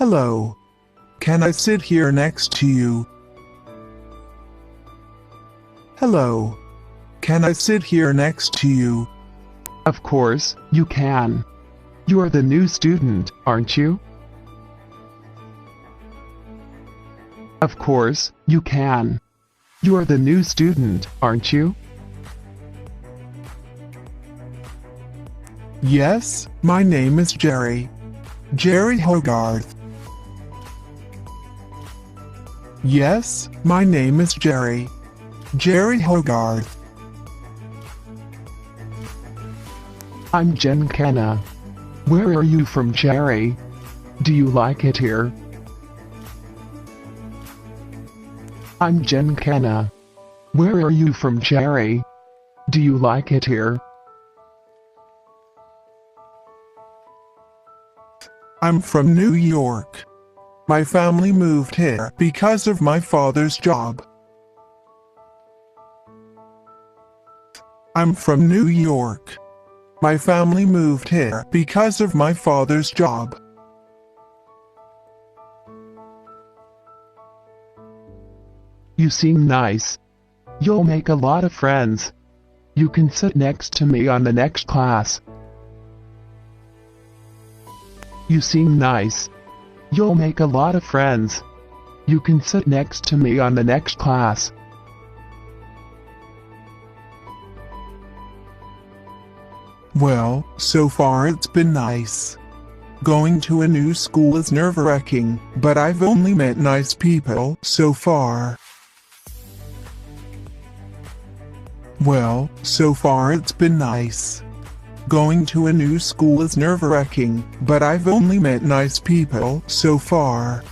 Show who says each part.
Speaker 1: Hello. Can I sit here next to you? Hello. Can I sit here next to you?
Speaker 2: Of course, you can. You are the new student, aren't you? Of course, you can. You are the new student, aren't you?
Speaker 1: Yes, my name is Jerry. Jerry Hogarth. Yes, my name is Jerry. Jerry Hogarth.
Speaker 2: I'm Jen Kenna. Where are you from, Jerry? Do you like it here? I'm Jen Kenna. Where are you from, Jerry? Do you like it here?
Speaker 1: I'm from New York. My family moved here because of my father's job. I'm from New York. My family moved here because of my father's job.
Speaker 2: You seem nice. You'll make a lot of friends. You can sit next to me on the next class. You seem nice. You'll make a lot of friends. You can sit next to me on the next class.
Speaker 1: Well, so far it's been nice. Going to a new school is nerve-wracking, but I've only met nice people so far. Well, so far it's been nice. Going to a new school is nerve-wracking, but I've only met nice people so far.